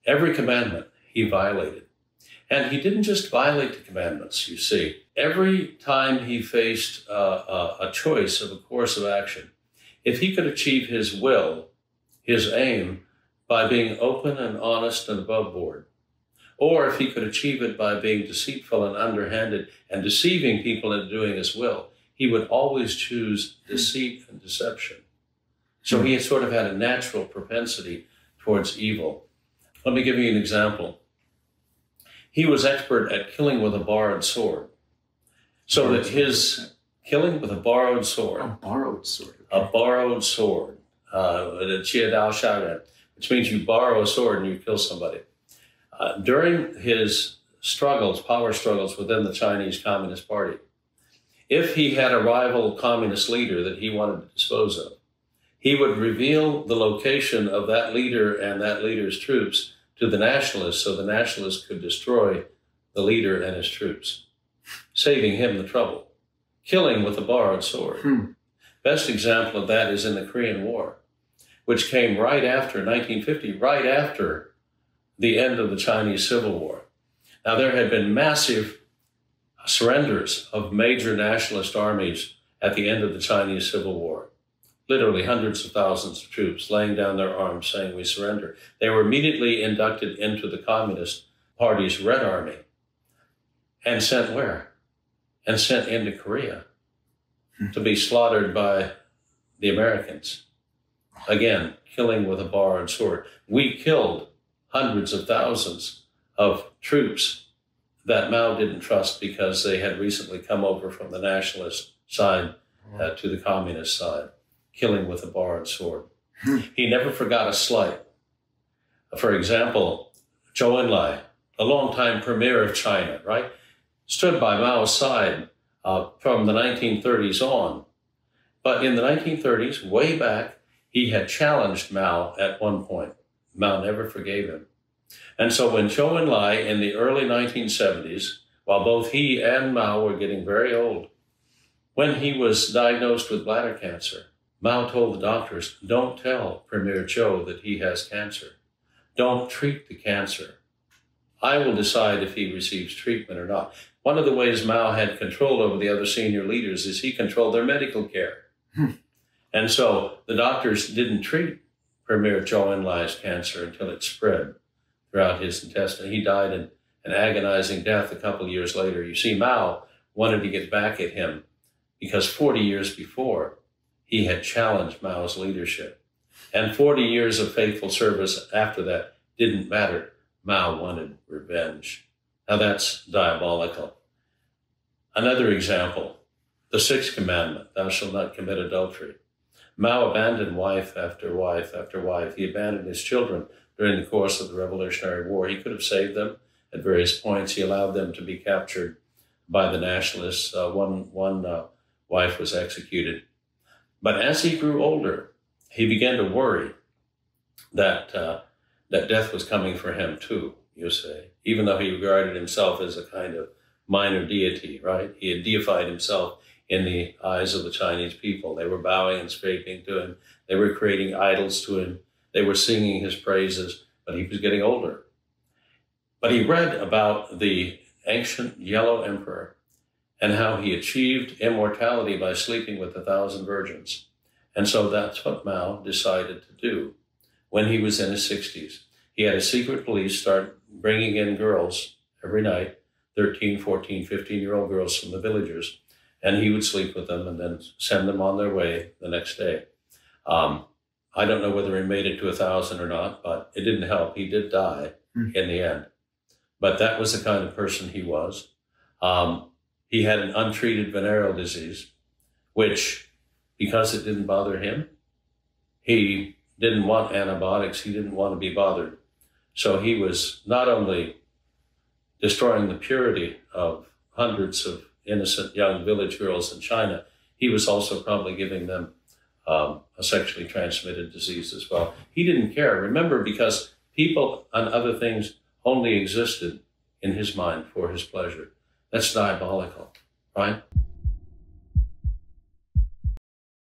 Every commandment he violated. And he didn't just violate the commandments, you see. Every time he faced a choice of a course of action, if he could achieve his will, his aim, by being open and honest and above board, or if he could achieve it by being deceitful and underhanded and deceiving people into doing his will, he would always choose deceit and deception. So he sort of had a natural propensity towards evil. Let me give you an example. He was expert at killing with a borrowed sword. So that his killing with a borrowed sword. A borrowed sword. A borrowed sword. The Jie Dao Shao, which means you borrow a sword and you kill somebody. During his struggles, power struggles within the Chinese Communist Party, if he had a rival communist leader that he wanted to dispose of, he would reveal the location of that leader and that leader's troops to the nationalists so the nationalists could destroy the leader and his troops, saving him the trouble, killing with a borrowed sword. Best example of that is in the Korean War, which came right after 1950, right after the end of the Chinese Civil War. Now, there had been massive surrenders of major nationalist armies at the end of the Chinese Civil War. Literally hundreds of thousands of troops laying down their arms saying, we surrender. They were immediately inducted into the Communist Party's Red Army and sent where? And sent into Korea to be slaughtered by the Americans. Again, killing with a borrowed sword. We killed hundreds of thousands of troops that Mao didn't trust because they had recently come over from the nationalist side to the communist side, killing with a borrowed sword. He never forgot a slight. For example, Zhou Enlai, a longtime premier of China, right, stood by Mao's side from the 1930s on. But in the 1930s, way back, he had challenged Mao at one point. Mao never forgave him. And so when Zhou Enlai in the early 1970s, while both he and Mao were getting very old, when he was diagnosed with bladder cancer, Mao told the doctors, don't tell Premier Zhou that he has cancer. Don't treat the cancer. I will decide if he receives treatment or not. One of the ways Mao had control over the other senior leaders is he controlled their medical care. And so the doctors didn't treat Premier Zhou Enlai's cancer until it spread throughout his intestine. He died in an agonizing death a couple of years later. You see, Mao wanted to get back at him because 40 years before, he had challenged Mao's leadership. And 40 years of faithful service after that didn't matter. Mao wanted revenge. Now that's diabolical. Another example, the sixth commandment, thou shalt not commit adultery. Mao abandoned wife after wife after wife. He abandoned his children during the course of the Revolutionary War. He could have saved them at various points. He allowed them to be captured by the nationalists. One wife was executed. But as he grew older, he began to worry that that death was coming for him too, you say, even though he regarded himself as a kind of minor deity, right? He had deified himself in the eyes of the Chinese people. They were bowing and scraping to him. They were creating idols to him. They were singing his praises, but he was getting older. But he read about the ancient Yellow Emperor and how he achieved immortality by sleeping with 1,000 virgins. And so that's what Mao decided to do when he was in his 60s. He had a secret police start bringing in girls every night, 13, 14, 15-year-old girls from the villagers, and he would sleep with them and then send them on their way the next day. I don't know whether he made it to 1,000 or not, but it didn't help. He did die in the end. But that was the kind of person he was. He had an untreated venereal disease, which, because it didn't bother him, he didn't want antibiotics. He didn't want to be bothered. So he was not only destroying the purity of hundreds of innocent young village girls in China, he was also probably giving them a sexually transmitted disease as well. He didn't care. Remember, because people and other things only existed in his mind for his pleasure. That's diabolical, right?